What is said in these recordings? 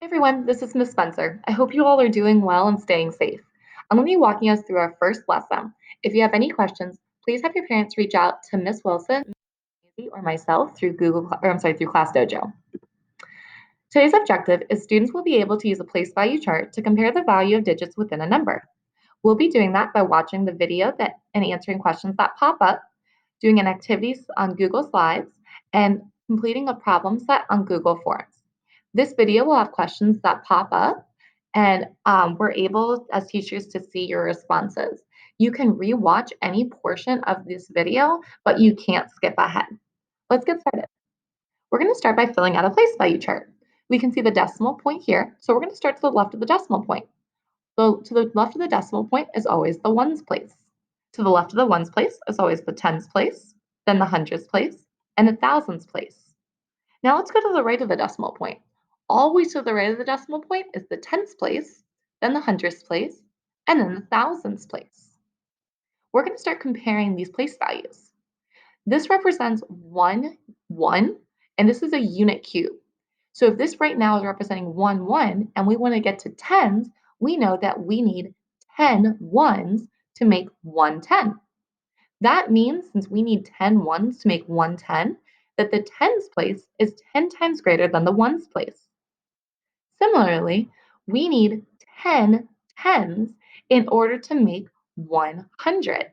Hey everyone, this is Miss Spencer. I hope you all are doing well and staying safe. I'm going to be walking us through our first lesson. If you have any questions, please have your parents reach out to Miss Wilson, Maisie, or myself through through Class Dojo. Today's objective is students will be able to use a place value chart to compare the value of digits within a number. We'll be doing that by watching the video and answering questions that pop up, doing an activities on Google Slides, and completing a problem set on Google Forms. This video will have questions that pop up, and we're able as teachers to see your responses. You can rewatch any portion of this video, but you can't skip ahead. Let's get started. We're going to start by filling out a place value chart. We can see the decimal point here, so we're going to start to the left of the decimal point. So to the left of the decimal point is always the ones place. To the left of the ones place is always the tens place, then the hundreds place, and the thousands place. Now let's go to the right of the decimal point. Always to the right of the decimal point is the tens place, then the hundreds place, and then the thousands place. We're going to start comparing these place values. This represents 1, 1, and this is a unit cube. So if this right now is representing 1, 1, and we want to get to tens, we know that we need 10 ones to make 1 10. That means since we need 10 ones to make 1 10, that the tens place is 10 times greater than the ones place. Similarly, we need 10 tens in order to make 100.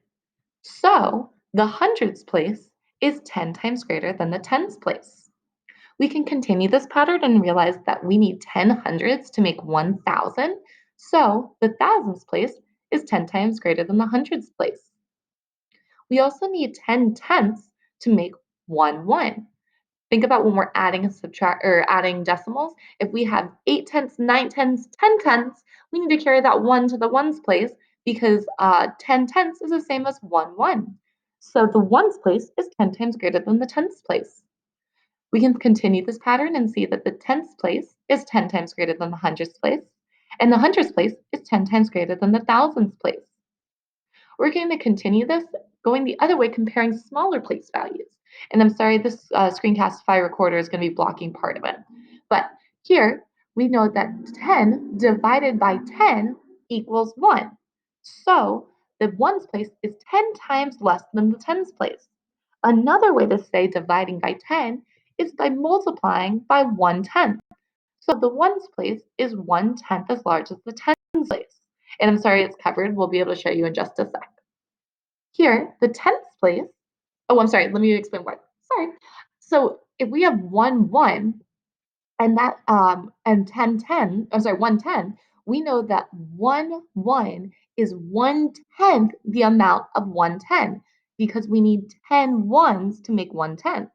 So the hundreds place is 10 times greater than the tens place. We can continue this pattern and realize that we need 10 hundreds to make 1,000. So the thousands place is 10 times greater than the hundreds place. We also need 10 tenths to make 1 1. Think about when we're adding adding decimals. If we have 8 tenths, 9 tenths, 10 tenths, we need to carry that 1 to the ones place because 10 tenths is the same as 1 1. So the ones place is 10 times greater than the tenths place. We can continue this pattern and see that the tenths place is 10 times greater than the hundredths place, and the hundredths place is 10 times greater than the thousands place. We're going to continue this going the other way, comparing smaller place values. And I'm sorry, this screencastify recorder is going to be blocking part of it. But here, we know that 10 divided by 10 equals 1. So the ones place is 10 times less than the tens place. Another way to say dividing by 10 is by multiplying by 1/10. So the ones place is 1/10 as large as the tens place. And I'm sorry it's covered. We'll be able to show you in just a sec. Here, the tenths place, oh, I'm sorry, let me explain why. Sorry. So if we have 1 1 and that and 10 10, I'm sorry, 1 10, we know that 1 1 is 1/10 the amount of 1 10 because we need 10 ones to make 1 10.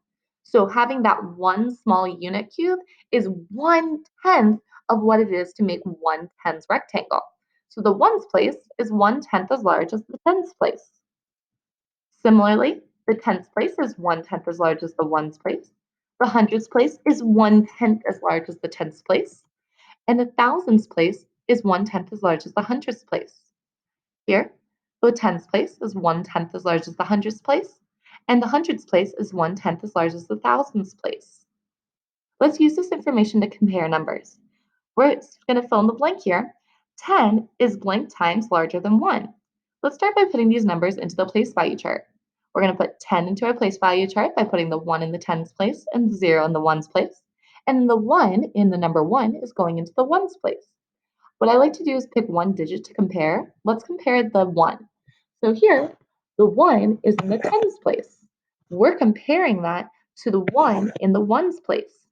So having that one small unit cube is 1/10 of what it is to make 1 tens rectangle. So the ones place is 1/10 as large as the tens place. Similarly, the tens place is 1/10 as large as the ones place. The hundreds place is 1/10 as large as the tens place. And the thousands place is 1/10 as large as the hundreds place. Here, the tens place is 1/10 as large as the hundreds place. And the hundreds place is 1/10 as large as the thousands place. Let's use this information to compare numbers. We're going to fill in the blank here. 10 is blank times larger than 1. Let's start by putting these numbers into the place value chart. We're going to put 10 into our place value chart by putting the 1 in the tens place and 0 in the ones place. And the 1 in the number 1 is going into the ones place. What I like to do is pick one digit to compare. Let's compare the 1. So here, the 1 is in the tens place. We're comparing that to the 1 in the ones place.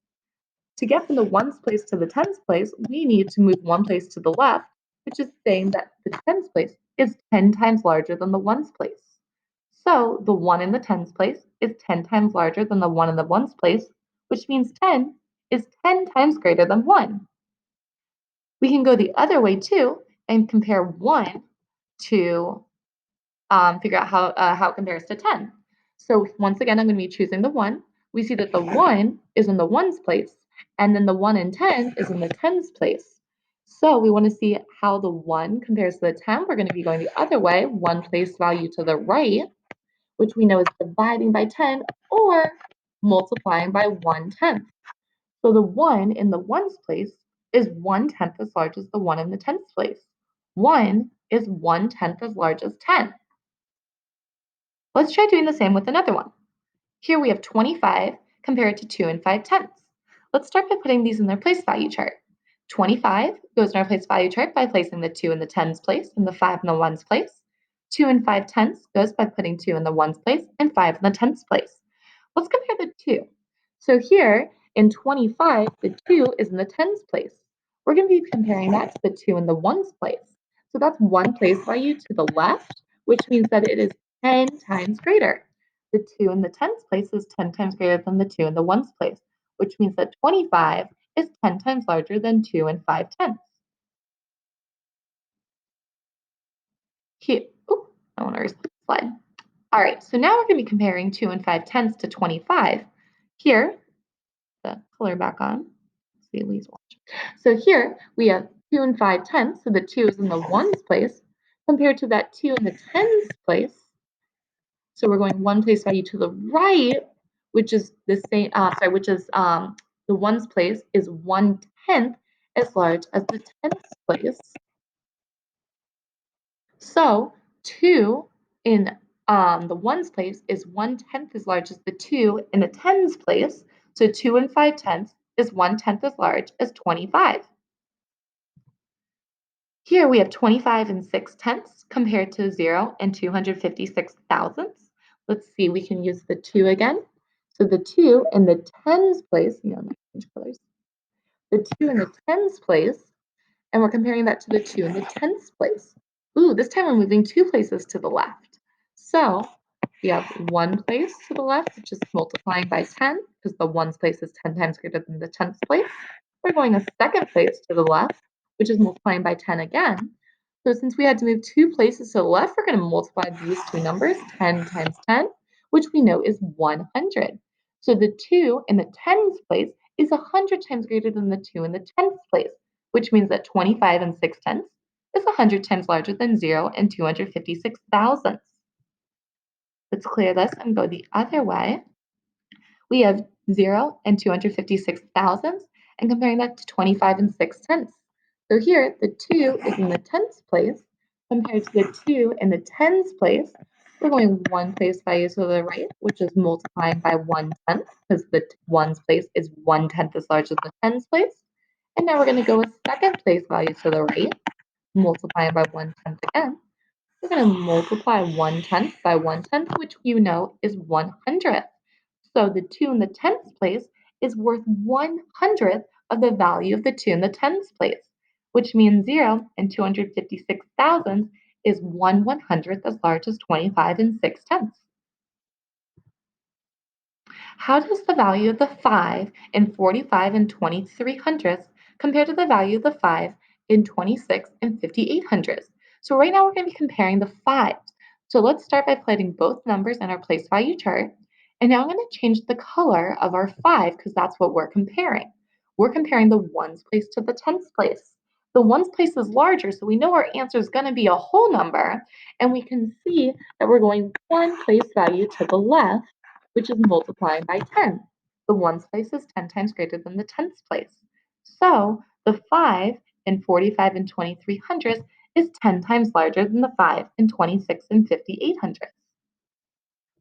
To get from the ones place to the tens place, we need to move one place to the left, which is saying that the tens place is 10 times larger than the ones place. So the 1 in the tens place is 10 times larger than the 1 in the ones place, which means 10 is 10 times greater than 1. We can go the other way too and compare 1 to figure out how it compares to 10. So once again, I'm going to be choosing the 1. We see that the 1 is in the ones place, and then the 1 in 10 is in the tens place. So we want to see how the 1 compares to the 10. We're going to be going the other way, one place value to the right, which we know is dividing by 10 or multiplying by 1/10. So the 1 in the ones place is 1/10 as large as the 1 in the tens place. 1 is 1/10 as large as 10. Let's try doing the same with another one. Here we have 25 compared to 2 and 5/10. Let's start by putting these in their place value chart. 25 goes in our place value chart by placing the 2 in the tens place and the 5 in the ones place. 2 and 5/10 goes by putting 2 in the ones place and 5 in the tens place. Let's compare the two. So here in 25, the 2 is in the tens place. We're going to be comparing that to the 2 in the ones place. So that's one place value to the left, which means that it is 10 times greater. The 2 in the tens place is 10 times greater than the 2 in the ones place, which means that 25 is 10 times larger than 2 and 5/10. Here, oh, I want to erase the slide. All right, so now we're going to be comparing 2 and 5/10 to 25. Here, the color back on. See, Elise watch. So here we have 2 and 5/10, so the 2 is in the ones place, compared to that 2 in the tens place. So we're going one place value to the right, which is the same, which is the ones place is 1/10 as large as the tens place. So 2 in the ones place is 1/10 as large as the 2 in the tens place. So 2 and 5/10 is 1/10 as large as 25. Here we have 25 and 6/10 compared to 0 and 256 thousandths. Let's see, we can use the 2 again. So the 2 in the tens place, change colors. The 2 in the tens place, and we're comparing that to the 2 in the tens place. Ooh, this time we're moving 2 places to the left. So we have 1 place to the left, which is multiplying by 10, because the ones place is 10 times greater than the tens place. We're going a second place to the left, which is multiplying by 10 again. So since we had to move 2 places to the left, we're going to multiply these two numbers, 10 times 10, which we know is 100. So the 2 in the tens place is 100 times greater than the 2 in the tens place, which means that 25 and 6/10 is 100 times larger than 0 and 256 thousandths. Let's clear this and go the other way. We have 0 and 256 thousandths, and comparing that to 25 and 6/10. So here, the 2 is in the tens place, compared to the 2 in the tens place. We're going one place value to the right, which is multiplying by 1/10, because the ones place is 1/10 as large as the tens place. And now we're going to go a second place value to the right, multiplying by 1/10 again. We're going to multiply 1/10 by 1/10, which you know is 100th. So the 2 in the tens place is worth 100th of the value of the 2 in the tens place, which means 0 and 256 thousandths is 1/100th as large as 25 and 6/10. How does the value of the 5 in 45 and 23 hundredths compare to the value of the 5 in 26 and 58 hundredths? So right now we're going to be comparing the 5s. So let's start by plotting both numbers in our place value chart. And now I'm going to change the color of our 5 because that's what we're comparing. We're comparing the ones place to the tens place. The ones place is larger, so we know our answer is going to be a whole number. And we can see that we're going one place value to the left, which is multiplying by 10. The ones place is 10 times greater than the tens place. So the 5 in 45 and 23 hundredths is 10 times larger than the 5 in 26 and 58 hundredths.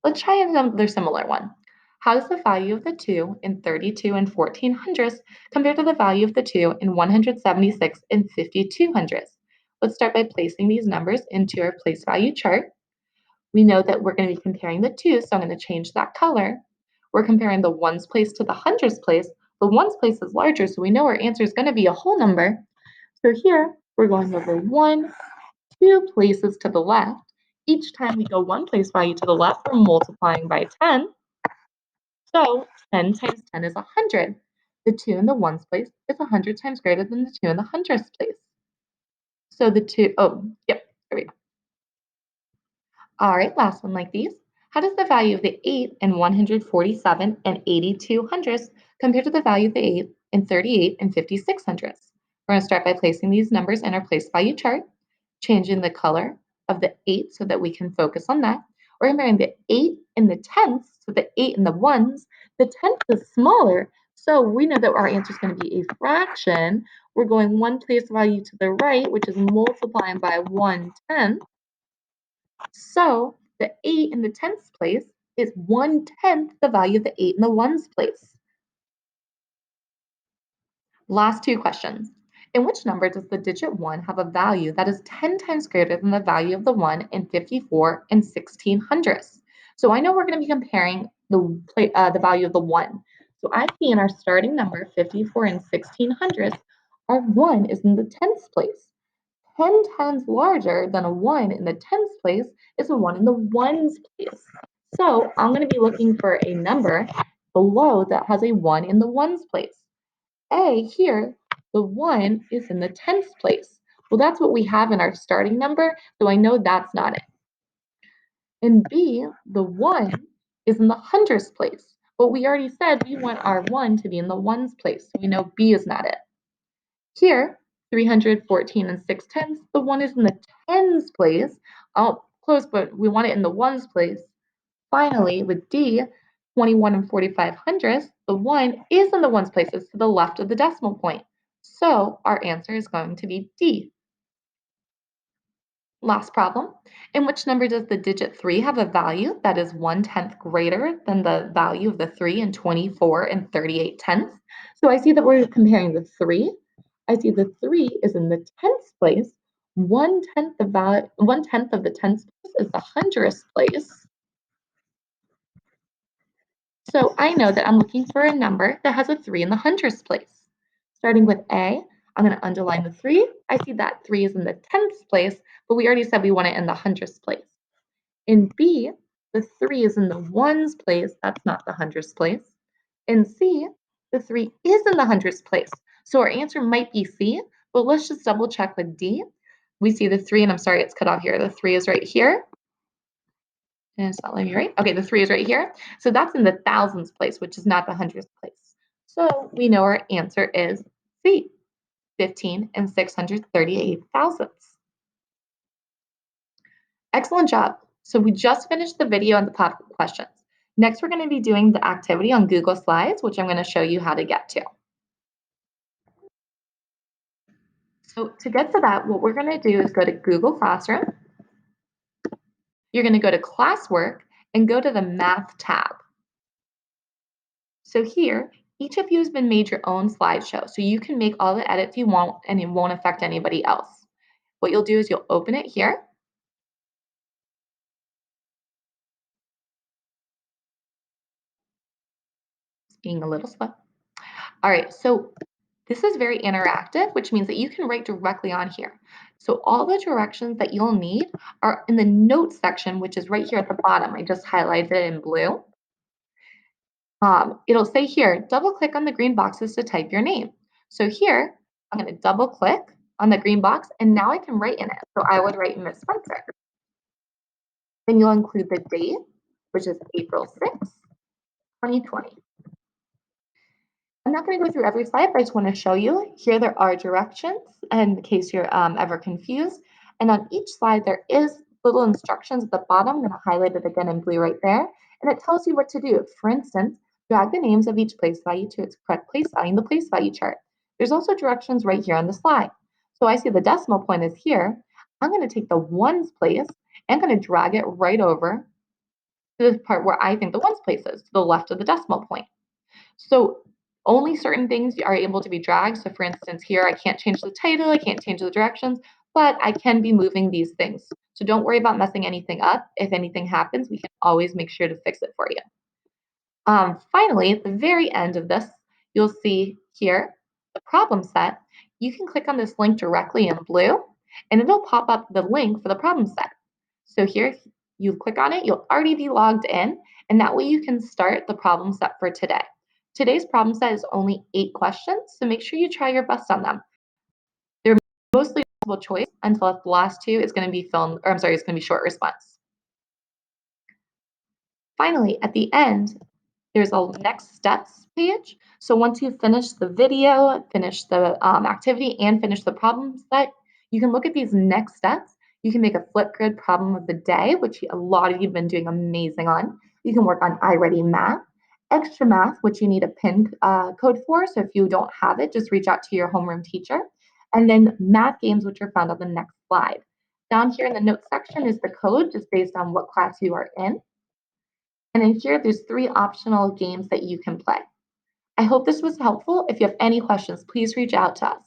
Let's try another similar one. How does the value of the 2 in 32 and 14 hundredths compare to the value of the 2 in 176 and 52 hundredths? Let's start by placing these numbers into our place value chart. We know that we're going to be comparing the two, so I'm going to change that color. We're comparing the ones place to the hundredths place. The ones place is larger, so we know our answer is going to be a whole number. So here, we're going over 1, 2 places to the left. Each time we go one place value to the left, we're multiplying by 10. So 10 times 10 is 100. The 2 in the ones place is 100 times greater than the 2 in the hundredths place. So the 2, oh, yep, there we go. All right, last one like these. How does the value of the 8 in 147 and 82 hundredths compare to the value of the 8 in 38 and 56 hundredths? We're going to start by placing these numbers in our place value chart, changing the color of the 8 so that we can focus on that. We're comparing the 8 in the tenths to the 8 in the ones. The tenth is smaller, so we know that our answer is going to be a fraction, we're going one place value to the right, which is multiplying by 1/10. So the 8 in the tenths place is 1/10 the value of the 8 in the ones place. Last two questions. In which number does the digit 1 have a value that is 10 times greater than the value of the 1 in 54 and 1600ths? So I know we're going to be comparing the value of the 1. So I see in our starting number 54 and 1600ths, our 1 is in the tenths place. 10 times larger than a 1 in the tens place is a 1 in the ones place. So I'm going to be looking for a number below that has a 1 in the ones place. A here, the 1 is in the tenths place. Well, that's what we have in our starting number, so I know that's not it. In B, the 1 is in the hundredths place. But we already said we want our 1 to be in the ones place, so we know B is not it. Here, 314 and 6/10, the 1 is in the tens place. Oh, close, but we want it in the ones place. Finally, with D, 21 and 4500ths, the 1 is in the ones place. It's to the left of the decimal point. So our answer is going to be D. Last problem. In which number does the digit 3 have a value that is 1/10 greater than the value of the 3 in 24 and 38/10? So I see that we're comparing the 3. I see the 3 is in the tenths place. 1/10 1/10 of the tenths place is the hundredths place. So I know that I'm looking for a number that has a 3 in the hundredths place. Starting with A, I'm going to underline the 3. I see that 3 is in the tenths place, but we already said we want it in the hundredths place. In B, the 3 is in the ones place. That's not the hundredths place. In C, the 3 is in the hundredths place. So our answer might be C, but let's just double check with D. We see the 3, and I'm sorry, it's cut off here. The 3 is right here. And it's not letting me write. Okay, the 3 is right here. So that's in the thousands place, which is not the hundredths place. So we know our answer is C, 15 and 638 thousandths. Excellent job. So we just finished the video and the pop questions. Next, we're going to be doing the activity on Google Slides, which I'm going to show you how to get to. So to get to that, what we're going to do is go to Google Classroom. You're going to go to Classwork and go to the Math tab. So here, each of you has been made your own slideshow, so you can make all the edits you want and it won't affect anybody else. What you'll do is you'll open it here. It's being a little slow. All right, so this is very interactive, which means that you can write directly on here. So all the directions that you'll need are in the notes section, which is right here at the bottom. I just highlighted it in blue. It'll say here, double click on the green boxes to type your name. So here, I'm going to double click on the green box, and now I can write in it. So I would write Miss Spencer. Then you'll include the date, which is April 6th, 2020. I'm not going to go through every slide, but I just want to show you. Here there are directions in case you're ever confused. And on each slide, there is little instructions at the bottom. I'm going to highlight it again in blue right there. And it tells you what to do. For instance, drag the names of each place value to its correct place value in the place value chart. There's also directions right here on the slide. So I see the decimal point is here. I'm going to take the ones place and I'm going to drag it right over to the part where I think the ones place is, to the left of the decimal point. So only certain things are able to be dragged. So for instance, here I can't change the title, I can't change the directions, but I can be moving these things. So don't worry about messing anything up. If anything happens, we can always make sure to fix it for you. Finally, at the very end of this, you'll see here the problem set. You can click on this link directly in blue, and it'll pop up the link for the problem set. So here, you click on it, you'll already be logged in, and that way you can start the problem set for today. Today's problem set is only 8 questions, so make sure you try your best on them. They're mostly multiple choice until the last 2 is going to be it's going to be short response. Finally, at the end, there's a next steps page. So once you finish the video, finish the activity, and finish the problem set, you can look at these next steps. You can make a Flipgrid problem of the day, which a lot of you have been doing amazing on. You can work on iReady Math, extra math, which you need a PIN code for. So if you don't have it, just reach out to your homeroom teacher. And then math games, which are found on the next slide. Down here in the notes section is the code just based on what class you are in. And then here, there's 3 optional games that you can play. I hope this was helpful. If you have any questions, please reach out to us.